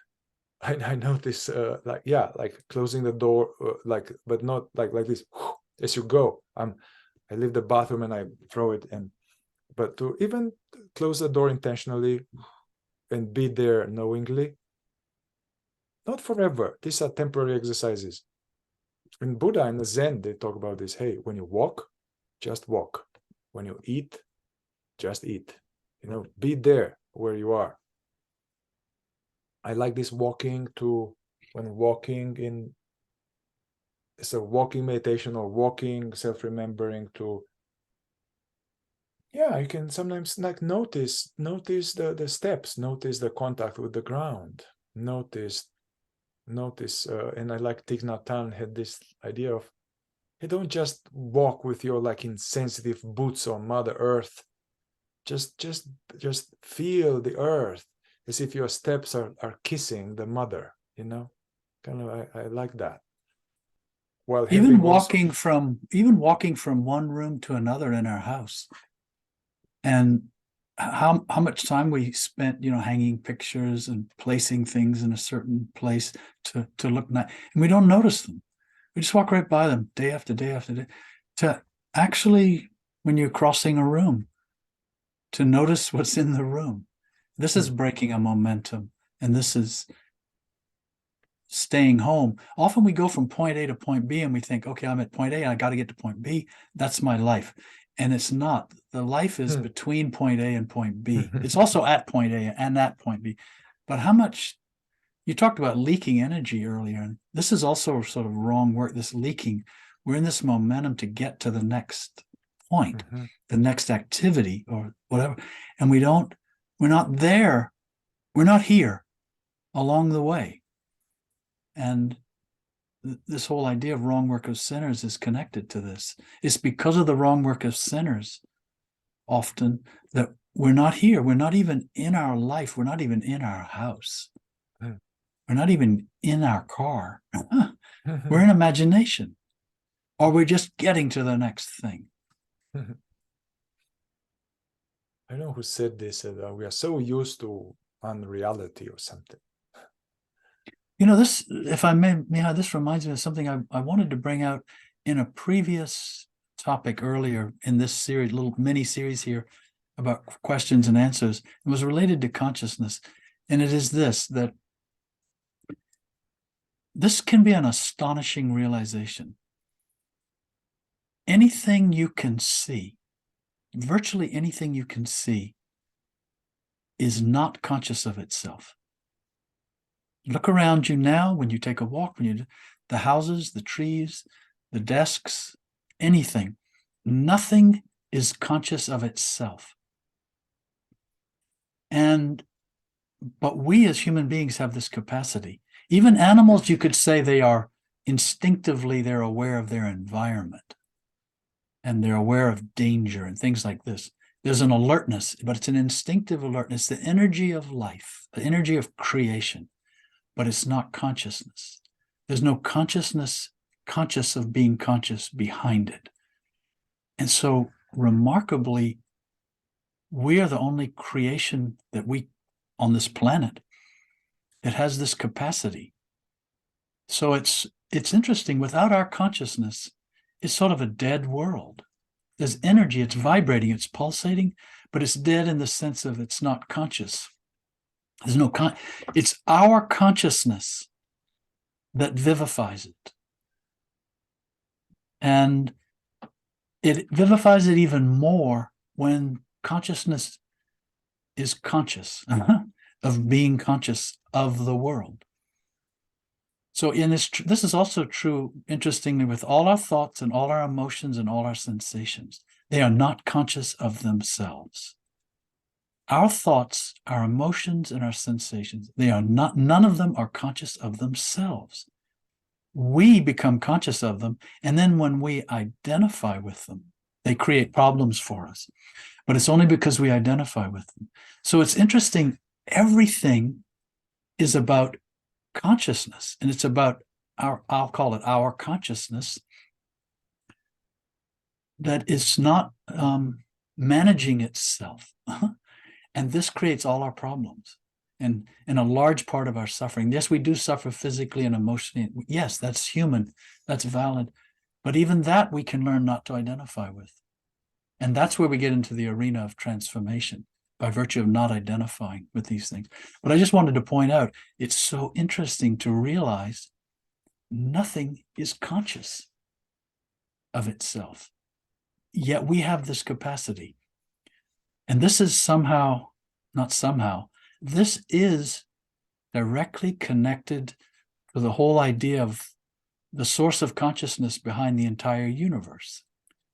I noticed like closing the door, but not like this, as you go. I leave the bathroom and I throw it in. But to even close the door intentionally and be there knowingly, not forever. These are temporary exercises. In Buddha and the Zen, they talk about this. Hey, when you walk, just walk. When you eat, just eat. Be there where you are. I like this walking when walking in, so walking meditation or walking, self-remembering to, you can sometimes notice the steps, notice the contact with the ground, notice, and I like Thich Nhat Hanh had this idea of, you don't just walk with your insensitive boots on Mother Earth. Just feel the earth as if your steps are kissing the mother, kind of, I like that. While even walking from one room to another in our house, and how much time we spent, hanging pictures and placing things in a certain place to look nice, and we don't notice them. We just walk right by them day after day after day. To actually, when you're crossing a room, to notice what's in the room. This is breaking a momentum, and this is staying home. Often we go from point A to point B and we think, okay, I'm at point A, I got to get to point B. That's my life. And it's not. The life is between point A and point B. It's also at point A and at point B. But how much, you talked about leaking energy earlier, and this is also sort of wrong work, this leaking. We're in this momentum to get to the next point, the next activity or whatever. And we're not there, we're not here along the way. And this whole idea of wrong work of sinners is connected to this. It's because of the wrong work of sinners often that we're not here. We're not even in our life. We're not even in our house. We're not even in our car. We're in imagination, or we're just getting to the next thing. I don't know who said this, we are so used to unreality or something. You know, this, if I may, Mihai, this reminds me of something I wanted to bring out in a previous topic earlier in this series, little mini series here about questions and answers. It was related to consciousness. And it is this, that this can be an astonishing realization. Anything you can see, virtually anything you can see, is not conscious of itself. Look around you now when you take a walk, the houses, the trees, the desks, anything. Nothing is conscious of itself. But we as human beings have this capacity. Even animals, you could say they are instinctively, they're aware of their environment. And they're aware of danger and things like this. There's an alertness, but it's an instinctive alertness, the energy of life, the energy of creation. But it's not consciousness. There's no consciousness conscious of being conscious behind it. And so remarkably, we are the only creation that on this planet that has this capacity. So it's interesting, without our consciousness, it's sort of a dead world. There's energy, it's vibrating, it's pulsating, but it's dead in the sense of it's not conscious. There's no it's our consciousness that vivifies it. And it vivifies it even more when consciousness is conscious of being conscious of the world. So this is also true, interestingly, with all our thoughts and all our emotions and all our sensations. They are not conscious of themselves. Our thoughts, our emotions, and our sensations, none of them are conscious of themselves. We become conscious of them, and then when we identify with them, they create problems for us. But it's only because we identify with them. So it's interesting, everything is about consciousness, and it's about I'll call it our consciousness, that is not managing itself. And this creates all our problems and a large part of our suffering. Yes, we do suffer physically and emotionally. Yes, that's human. That's valid. But even that we can learn not to identify with. And that's where we get into the arena of transformation, by virtue of not identifying with these things. But I just wanted to point out, it's so interesting to realize nothing is conscious of itself. Yet we have this capacity. And this is this is directly connected to the whole idea of the source of consciousness behind the entire universe.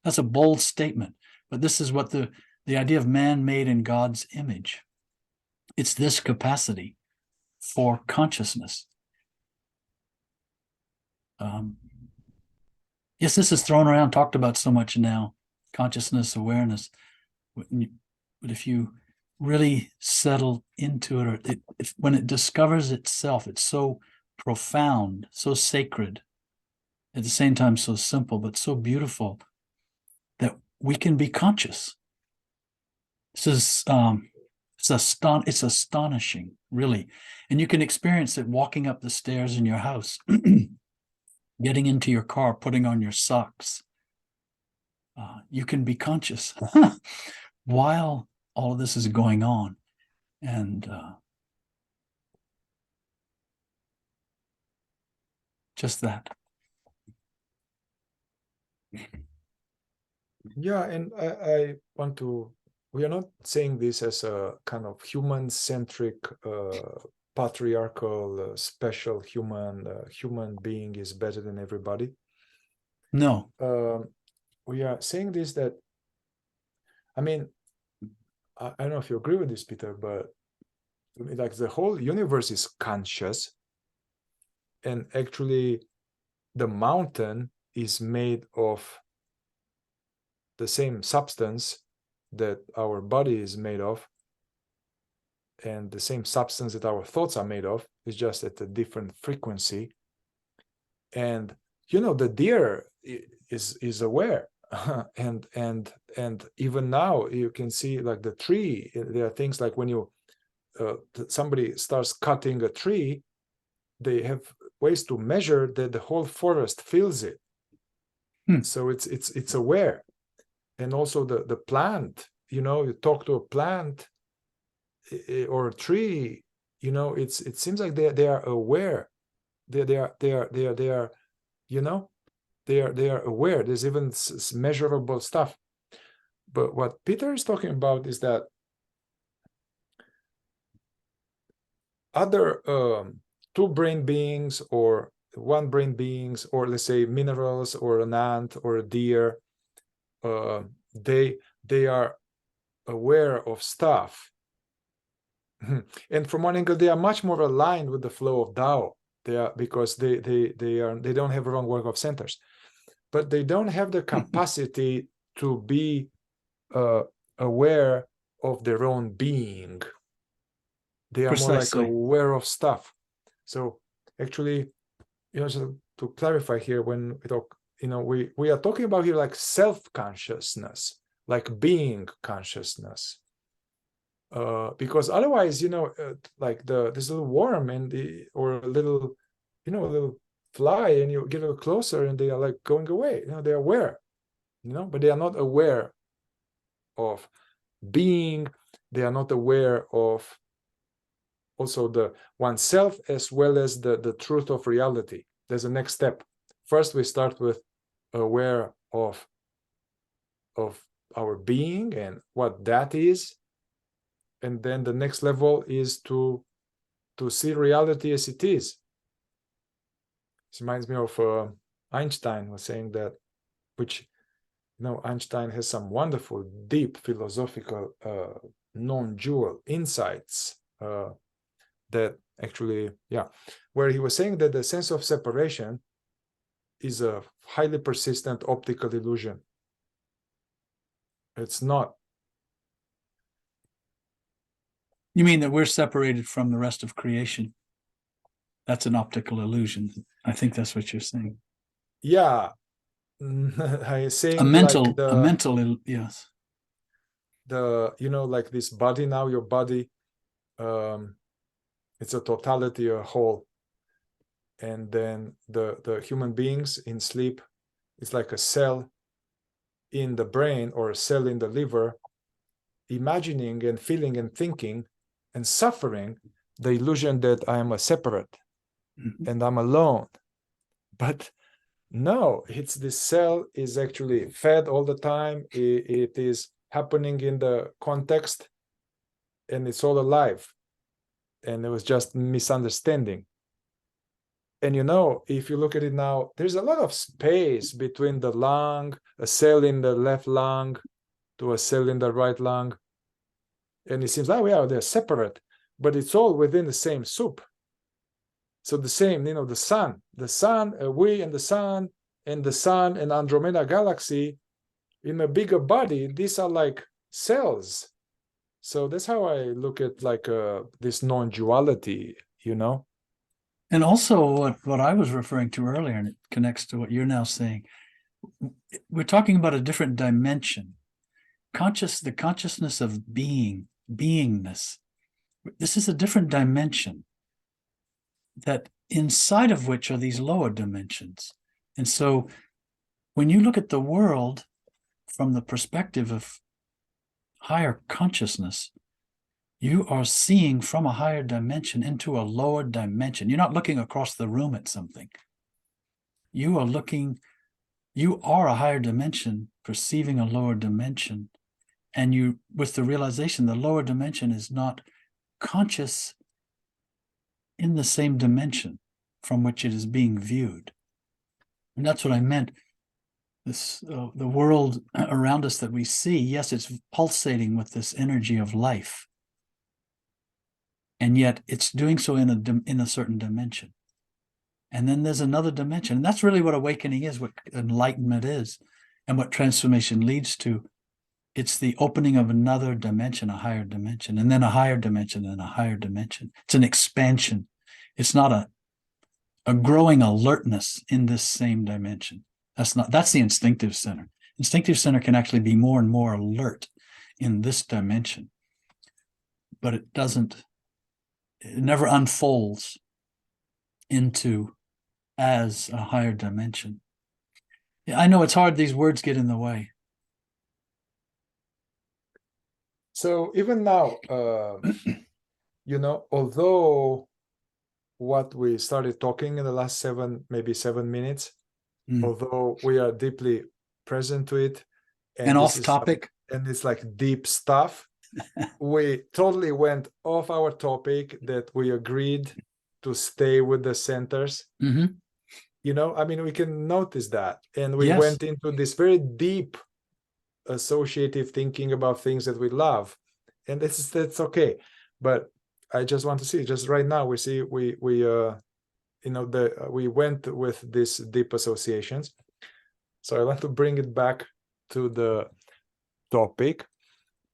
That's a bold statement, but this is what the idea of man made in God's image. It's this capacity for consciousness. Yes, this is thrown around, talked about so much now, consciousness, awareness. But if you really settle into it, or when it discovers itself, it's so profound, so sacred, at the same time so simple, but so beautiful, that we can be conscious. This is it's astonishing, really. And you can experience it walking up the stairs in your house, getting into your car, putting on your socks. You can be conscious while all of this is going on. And just that. Yeah, and I want to, we are not saying this as a kind of human-centric, patriarchal, special human being is better than everybody. No. We are saying this that, I mean, I don't know if you agree with this, Peter, but to me, like the whole universe is conscious, and actually the mountain is made of the same substance that our body is made of, and the same substance that our thoughts are made of, is just at a different frequency. And the deer is aware, and even now you can see like the tree. There are things like when you somebody starts cutting a tree, they have ways to measure that the whole forest feels it. So it's aware. And also the plant, you talk to a plant or a tree, it seems like they are aware. They are they are aware. There's even measurable stuff. But what Peter is talking about is that other two brain beings or one brain beings, or let's say minerals or an ant or a deer, they are aware of stuff. And from one angle, they are much more aligned with the flow of Tao. They are, because they don't have wrong work of centers, but they don't have the capacity to be aware of their own being. They are Precisely. more like aware of stuff. So actually, just to clarify here, when we talk, we are talking about here like self-consciousness, like being consciousness. Because otherwise, like this little worm or a little, a little fly, and you get a little closer, and they are like going away. They're aware, but they are not aware of being. They are not aware of also the oneself, as well as the truth of reality. There's a next step. First, we start with aware of our being and what that is. And then the next level is to see reality as it is. This reminds me of Einstein was saying that, which, Einstein has some wonderful, deep philosophical, non-dual insights that actually, where he was saying that the sense of separation is a highly persistent optical illusion. It's not. You mean that we're separated from the rest of creation? That's an optical illusion. I think that's what you're saying. Yeah. I saying A mental, like yes. Like this body now, your body, it's a totality, a whole. And then the human beings in sleep, it's like a cell in the brain or a cell in the liver, imagining and feeling and thinking and suffering the illusion that I am a separate and I'm alone. But no, it's this cell is actually fed all the time. It is happening in the context, and it's all alive. And it was just misunderstanding. And if you look at it now, there's a lot of space between the lung, a cell in the left lung to a cell in the right lung. And it seems like, they're separate, but it's all within the same soup. So the same, the sun, we and the sun and Andromeda galaxy in a bigger body, these are like cells. So that's how I look at like this non-duality, And also what I was referring to earlier, and it connects to what you're now saying, we're talking about a different dimension. The consciousness of beingness. This is a different dimension, that inside of which are these lower dimensions. And so when you look at the world from the perspective of higher consciousness, you are seeing from a higher dimension into a lower dimension. You're not looking across the room at something. You are looking You are a higher dimension perceiving a lower dimension. And you, with the realization, the lower dimension is not conscious in the same dimension from which it is being viewed. And that's what I meant. The world around us that we see, yes, it's pulsating with this energy of life. And yet it's doing so in a certain dimension. And then there's another dimension. And that's really what awakening is, what enlightenment is, and what transformation leads to. It's the opening of another dimension, a higher dimension, and then a higher dimension, and a higher dimension. It's an expansion. It's not a growing alertness in this same dimension. That's the instinctive center. Instinctive center can actually be more and more alert in this dimension, but it never unfolds into as a higher dimension. Yeah, I know it's hard. These words get in the way. So even now, although what we started talking in the last maybe 7 minutes, although we are deeply present to it, and off topic, and it's like deep stuff, we totally went off our topic that we agreed to stay with the centers. We can notice that. And we went into this very deep associative thinking about things that we love. And that's okay. But I just want to see, just right now, we see we went with these deep associations. So I want to bring it back to the topic.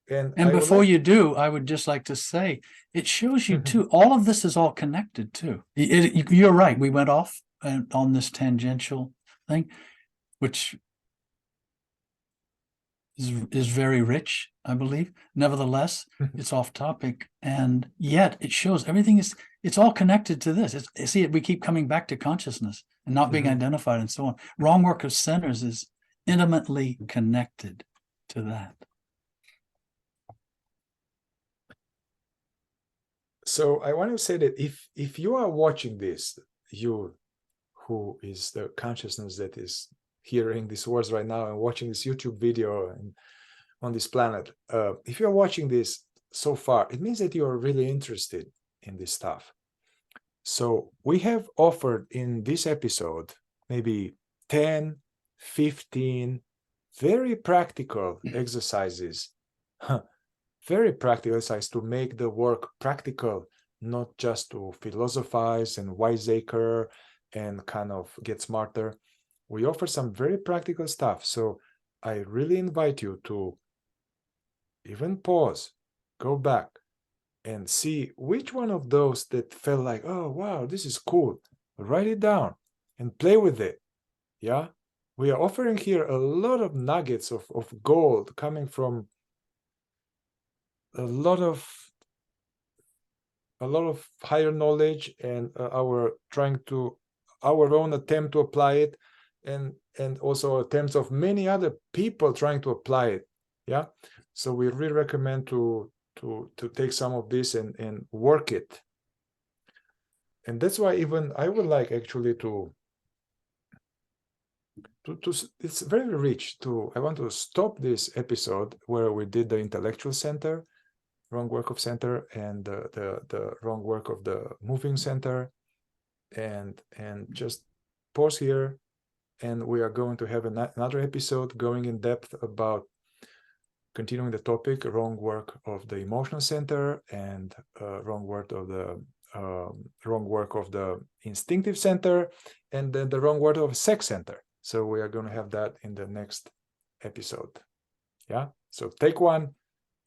And before you do, I would just like to say, it shows you too, all of this is all connected too. You're right. We went off on this tangential thing, which is very rich, I believe. Nevertheless, it's off topic, and yet it shows everything it's all connected to this. We keep coming back to consciousness and not being identified and so on. Wrong work of centers is intimately connected to that. So I want to say that if you are watching this, you who is the consciousness that is hearing these words right now and watching this YouTube video and on this planet, if you're watching this so far, it means that you're really interested in this stuff. So we have offered in this episode maybe 10, 15 very practical exercises, very practical exercise to make the work practical, not just to philosophize and wiseacre and kind of get smarter. We offer some very practical stuff. So I really invite you to even pause, go back and see which one of those that felt like, oh, wow, this is cool. Write it down and play with it. Yeah. We are offering here a lot of nuggets of gold coming from a lot of higher knowledge and our own attempt to apply it, and also attempts of many other people trying to apply it. Yeah. So we really recommend to take some of this and work it. And that's why even I would like actually to it's very rich I want to stop this episode where we did the intellectual center, wrong work of center, and the wrong work of the moving center, and just pause here, and we are going to have another episode going in depth about continuing the topic, wrong work of the emotional center and wrong work of the instinctive center, and then the wrong word of sex center. So we are going to have that in the next episode. Yeah. So take one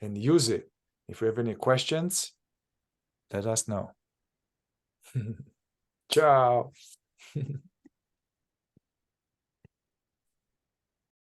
and use it. If you have any questions, let us know. Ciao.